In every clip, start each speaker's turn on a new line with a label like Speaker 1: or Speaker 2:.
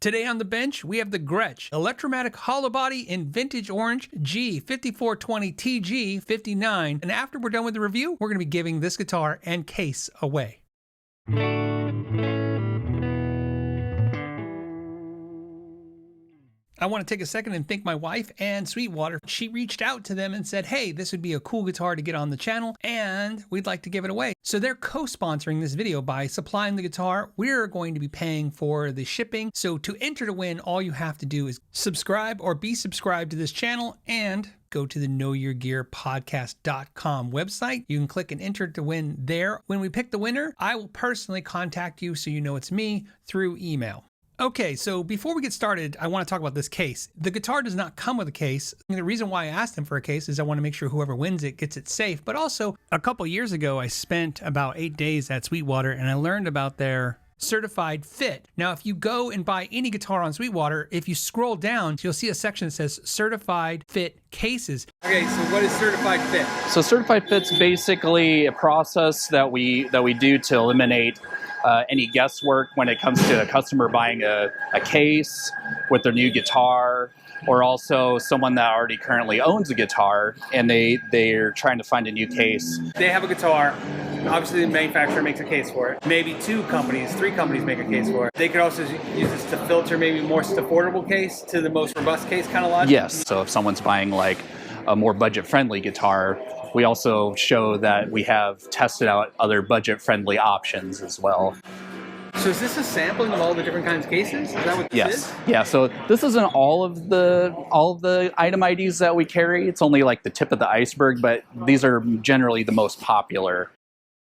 Speaker 1: Today on the bench, we have the Gretsch Electomatic hollow body in vintage orange G5420 TG59. And after we're done with the review, we're going to be giving this guitar and case away. I want to take a second and thank my wife and Sweetwater. She reached out to them and said, hey, this would be a cool guitar to get on the channel and we'd like to give it away. So they're co-sponsoring this video by supplying the guitar. We're going to be paying for the shipping. So to enter to win, all you have to do is subscribe or be subscribed to this channel and go to the knowyourgearpodcast.com website. You can click and enter to win there. When we pick the winner, I will personally contact you so you know it's me through email. Okay, so before we get started, I want to talk about this case. The guitar does not come with a case. And the reason why I asked them for a case is I want to make sure whoever wins it gets it safe. But also, a couple years ago, I spent about 8 days at Sweetwater and I learned about their certified fit. Now, if you go and buy any guitar on Sweetwater, if you scroll down, you'll see a section that says certified fit cases. Okay, so what is certified fit?
Speaker 2: So certified fit's basically a process that we do to eliminate any guesswork when it comes to a customer buying a case with their new guitar, or also someone that already currently owns a guitar and they're trying to find a new case.
Speaker 1: They have a guitar. Obviously, the manufacturer makes a case for it. Maybe 2 companies, 3 companies make a case for it. They could also use this to filter maybe more affordable case to the most robust case kind of logic.
Speaker 2: Yes, so if someone's buying like a more budget-friendly guitar, we also show that we have tested out other budget-friendly options as well.
Speaker 1: So is this a sampling of all the different kinds of cases? Is that what this is?
Speaker 2: Yeah, so this isn't all of the item IDs that we carry. It's only like the tip of the iceberg, but these are generally the most popular.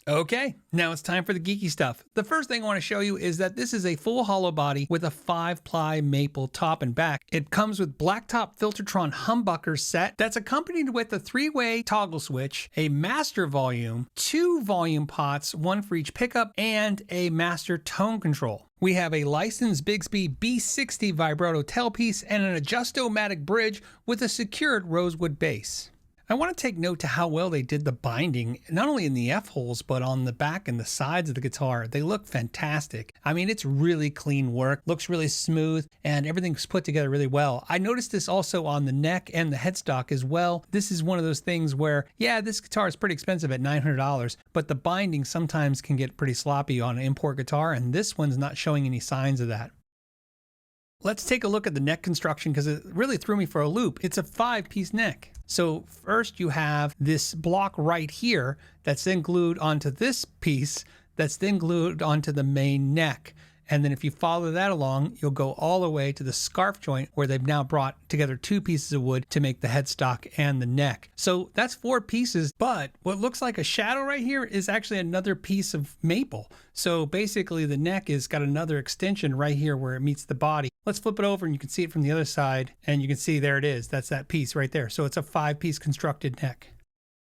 Speaker 1: Okay, now it's time for the geeky stuff. The first thing I want to show you is that this is a full hollow body with a 5-ply maple top and back. It comes with blacktop Filtertron humbucker set that's accompanied with a 3-way toggle switch, a master volume, 2 volume pots, 1 for each pickup, and a master tone control. We have a licensed Bigsby B60 vibrato tailpiece and an Adjustomatic bridge with a secured rosewood base. I want to take note to how well they did the binding, not only in the F-holes, but on the back and the sides of the guitar. They look fantastic. I mean, it's really clean work, looks really smooth, and everything's put together really well. I noticed this also on the neck and the headstock as well. This is one of those things where, yeah, this guitar is pretty expensive at $900, but the binding sometimes can get pretty sloppy on an import guitar, and this one's not showing any signs of that. Let's take a look at the neck construction because it really threw me for a loop. It's a 5-piece neck. So first you have this block right here that's then glued onto this piece that's then glued onto the main neck. And then if you follow that along, you'll go all the way to the scarf joint where they've now brought together 2 pieces of wood to make the headstock and the neck. So that's 4 pieces, but what looks like a shadow right here is actually another piece of maple. So basically the neck has got another extension right here where it meets the body. Let's flip it over and you can see it from the other side and you can see there it is. That's that piece right there. So it's a 5-piece constructed neck.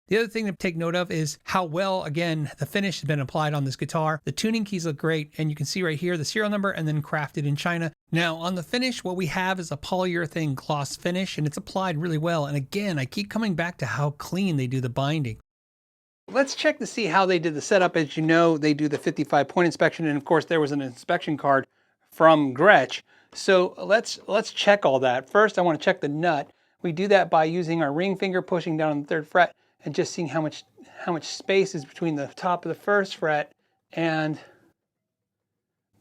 Speaker 1: The other thing to take note of is how well, again, the finish has been applied on this guitar. The tuning keys look great, and you can see right here the serial number and then crafted in China. Now, on the finish, what we have is a polyurethane gloss finish, and it's applied really well. And again, I keep coming back to how clean they do the binding. Let's check to see how they did the setup. As you know, they do the 55-point inspection, and of course, there was an inspection card from Gretsch. So let's check all that. First, I want to check the nut. We do that by using our ring finger, pushing down on the 3rd fret, and just seeing how much space is between the top of the 1st fret and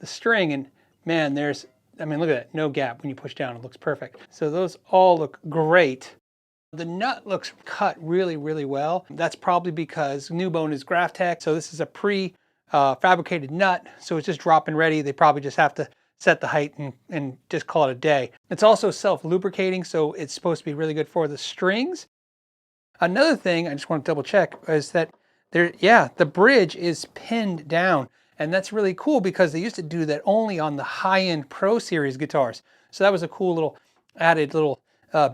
Speaker 1: the string. And man, look at that, no gap when you push down, it looks perfect. So those all look great. The nut looks cut really, really well. That's probably because new bone is Graphtec, so this is a pre-fabricated nut, so it's just drop and ready. They probably just have to set the height and just call it a day. It's also self-lubricating, so it's supposed to be really good for the strings. Another thing I just want to double check is that the bridge is pinned down, and that's really cool because they used to do that only on the high-end Pro Series guitars. So that was a cool little added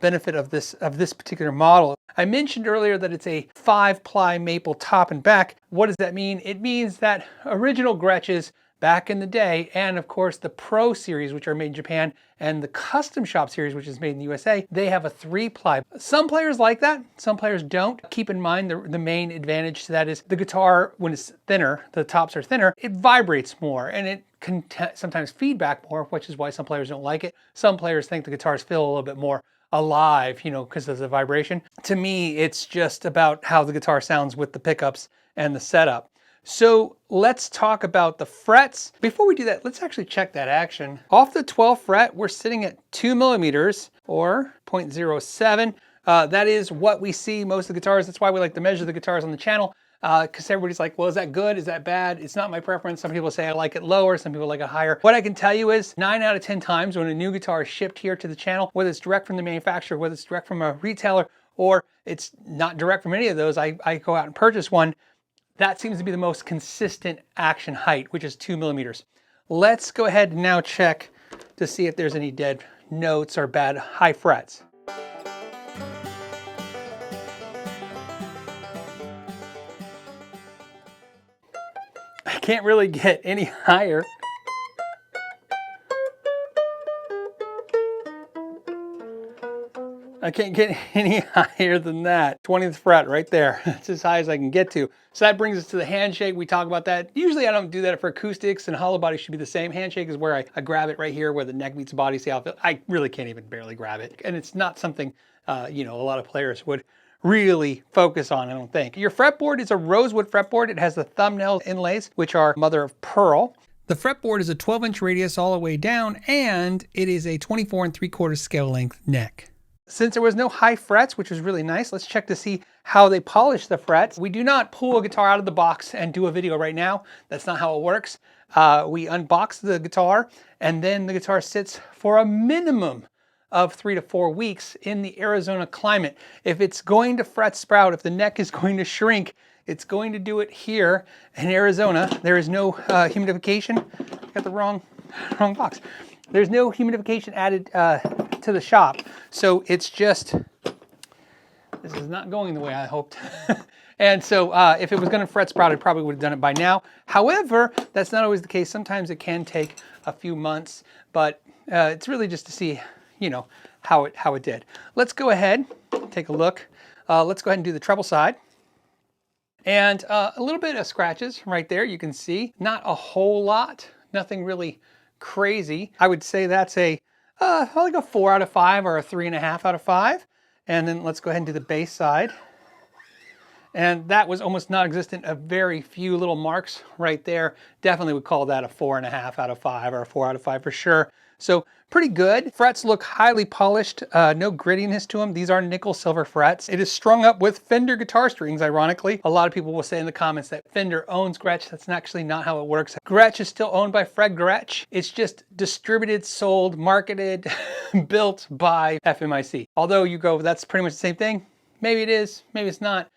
Speaker 1: benefit of this particular model. I mentioned earlier that it's a 5-ply maple top and back. What does that mean? It means that original Gretsch's back in the day, and of course the Pro series, which are made in Japan, and the Custom Shop series, which is made in the USA, they have a 3-ply. Some players like that, some players don't. Keep in mind the main advantage to that is the guitar, when it's thinner, the tops are thinner, it vibrates more, and it can sometimes feedback more, which is why some players don't like it. Some players think the guitars feel a little bit more alive, you know, because of the vibration. To me, it's just about how the guitar sounds with the pickups and the setup. So let's talk about the frets. Before we do that, let's actually check that action. Off the 12th fret, we're sitting at 2 millimeters or 0.07. That is what we see most of the guitars. That's why we like to measure the guitars on the channel, because everybody's like, well, is that good? Is that bad? It's not my preference. Some people say I like it lower, some people like it higher. What I can tell you is 9 out of 10 times when a new guitar is shipped here to the channel, whether it's direct from the manufacturer, whether it's direct from a retailer, or it's not direct from any of those, I go out and purchase one, that seems to be the most consistent action height, which is 2 millimeters. Let's go ahead and now check to see if there's any dead notes or bad high frets. I can't really get any higher. I can't get any higher than that. 20th fret right there. That's as high as I can get to. So that brings us to the handshake. We talk about that. Usually I don't do that for acoustics, and hollow body should be the same. Handshake is where I grab it right here where the neck meets the body. See how I really can't even barely grab it. And it's not something, you know, a lot of players would really focus on, I don't think. Your fretboard is a rosewood fretboard. It has the thumbnail inlays, which are mother of pearl. The fretboard is a 12-inch radius all the way down, and it is a 24 3/4 scale length neck. Since there was no high frets, which was really nice, let's check to see how they polish the frets. We do not pull a guitar out of the box and do a video right now. That's not how it works. We unbox the guitar, and then the guitar sits for a minimum of 3 to 4 weeks in the Arizona climate. If it's going to fret sprout, if the neck is going to shrink, it's going to do it here in Arizona. There is no humidification. I got the wrong box. There's no humidification added to the shop. So it's just, this is not going the way I hoped. And so if it was gonna fret sprout, I probably would have done it by now. However, that's not always the case. Sometimes it can take a few months, but it's really just to see, you know, how it did. Let's go ahead, take a look. Let's go ahead and do the treble side. And a little bit of scratches right there, you can see. Not a whole lot, nothing really crazy. I would say that's like a 4 out of 5 or a 3.5 out of 5. And then let's go ahead and do the bass side. And that was almost non-existent, a very few little marks right there. Definitely would call that a 4.5 out of 5 or a 4 out of 5 for sure. So pretty good. Frets look highly polished, no grittiness to them. These are nickel silver frets. It is strung up with Fender guitar strings, ironically. A lot of people will say in the comments that Fender owns Gretsch. That's actually not how it works. Gretsch is still owned by Fred Gretsch. It's just distributed, sold, marketed, built by FMIC. Although you go, that's pretty much the same thing. Maybe it is, maybe it's not.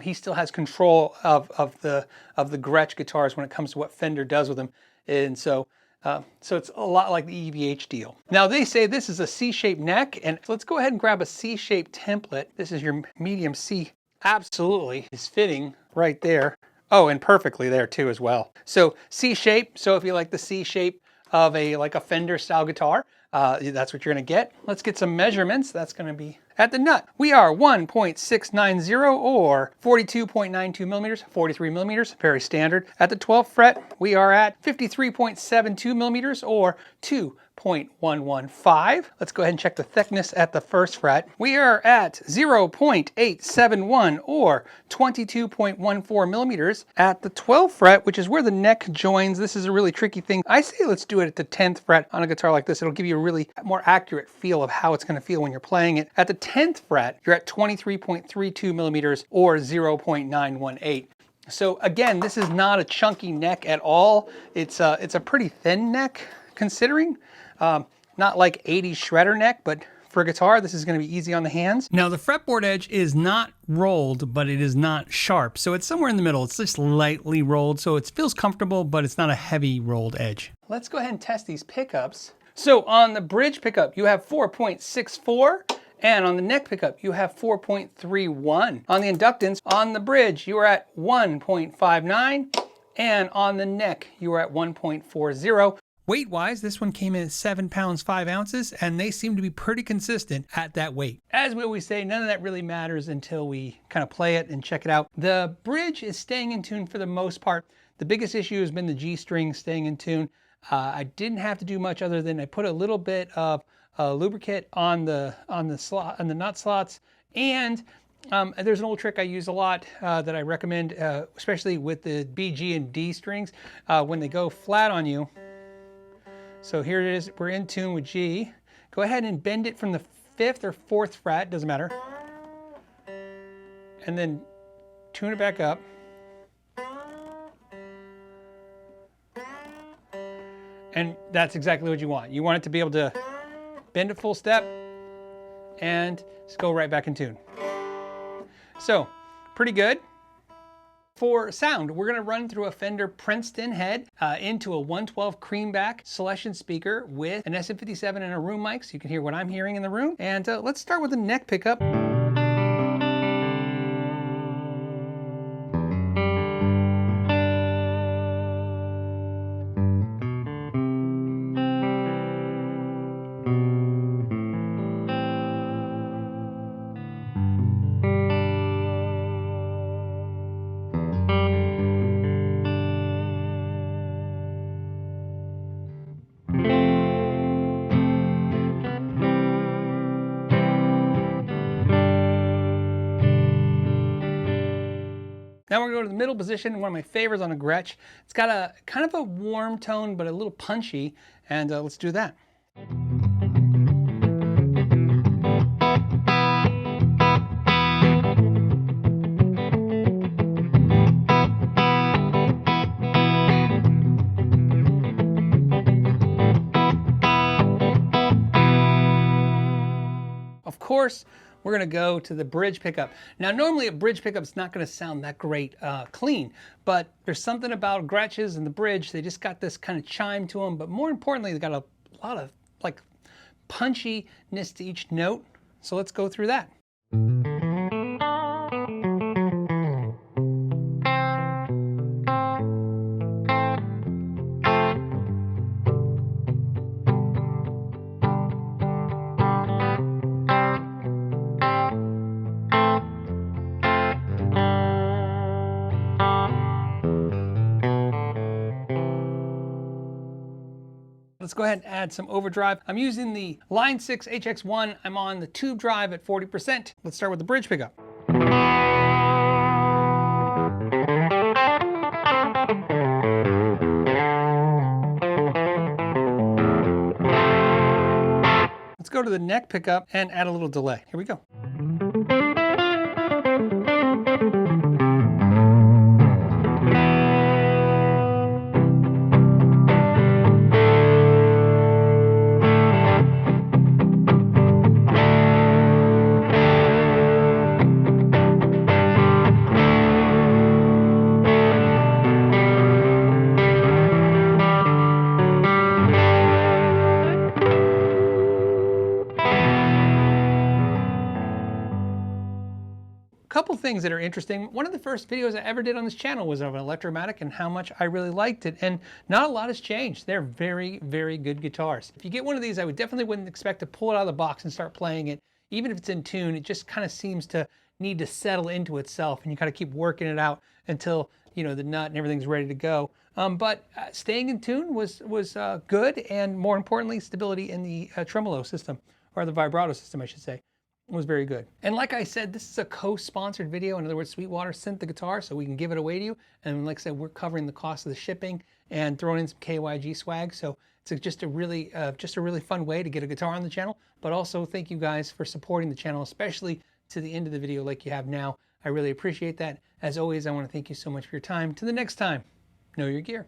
Speaker 1: He still has control of the Gretsch guitars when it comes to what Fender does with them. And so it's a lot like the EVH deal. Now they say this is a C-shaped neck, and let's go ahead and grab a C-shaped template. This is your medium C. Absolutely is fitting right there. Oh, and perfectly there too as well. So C-shape, so if you like the C-shape of like a Fender style guitar, that's what you're gonna get. Let's get some measurements. That's gonna be at the nut. We are 1.690 or 42.92 millimeters, 43 millimeters, very standard. At the 12th fret, we are at 53.72 millimeters or 2.115. Let's go ahead and check the thickness at the 1st fret. We are at 0.871 or 22.14 millimeters. At the 12th fret, which is where the neck joins, this is a really tricky thing. I say let's do it at the 10th fret on a guitar like this. It'll give you a really more accurate feel of how it's going to feel when you're playing it. At the 10th fret, you're at 23.32 millimeters or 0.918. So again, this is not a chunky neck at all. It's a pretty thin neck considering. Not like 80s shredder neck, but for a guitar, this is going to be easy on the hands. Now the fretboard edge is not rolled, but it is not sharp. So it's somewhere in the middle. It's just lightly rolled. So it feels comfortable, but it's not a heavy rolled edge. Let's go ahead and test these pickups. So on the bridge pickup, you have 4.64. And on the neck pickup, you have 4.31. On the inductance, on the bridge, you are at 1.59. And on the neck, you are at 1.40. Weight-wise, this one came in at 7 pounds 5 ounces, and they seem to be pretty consistent at that weight. As we always say, none of that really matters until we kind of play it and check it out. The bridge is staying in tune for the most part. The biggest issue has been the G string staying in tune. I didn't have to do much other than I put a little bit of lubricant on the nut slots, and there's an old trick I use a lot that I recommend, especially with the B, G, and D strings when they go flat on you. So here it is, we're in tune with G. Go ahead and bend it from the 5th or 4th fret, doesn't matter. And then tune it back up. And that's exactly what you want. You want it to be able to bend a full step and just go right back in tune. So, pretty good. For sound, we're going to run through a Fender Princeton head into a 112 Creamback Celestion speaker with an SM57 and a room mic, so you can hear what I'm hearing in the room. And let's start with the neck pickup. Now we're going to go to the middle position, one of my favorites on a Gretsch. It's got a kind of a warm tone, but a little punchy, and let's do that. Of course, we're going to go to the bridge pickup. Now, normally a bridge pickup is not going to sound that great clean, but there's something about Gretsch's and the bridge. They just got this kind of chime to them, but more importantly, they got a lot of like punchiness to each note. So let's go through that. Let's go ahead and add some overdrive. I'm using the Line 6 HX1. I'm on the tube drive at 40%. Let's start with the bridge pickup. Let's go to the neck pickup and add a little delay. Here we go. Couple things that are interesting. One of the first videos I ever did on this channel was of an Electomatic and how much I really liked it, and not a lot has changed. They're very, very good guitars. If you get one of these, I definitely wouldn't expect to pull it out of the box and start playing it. Even if it's in tune, it just kind of seems to need to settle into itself, and you kind of keep working it out until, you know, the nut and everything's ready to go. But staying in tune was good, and more importantly, stability in the tremolo system, or the vibrato system, I should say, was very good. And like I said, this is a co-sponsored video. In other words, Sweetwater sent the guitar so we can give it away to you. And like I said, we're covering the cost of the shipping and throwing in some KYG swag. So it's just a really fun way to get a guitar on the channel. But also thank you guys for supporting the channel, especially to the end of the video like you have now. I really appreciate that. As always, I want to thank you so much for your time. To the next time, know your gear.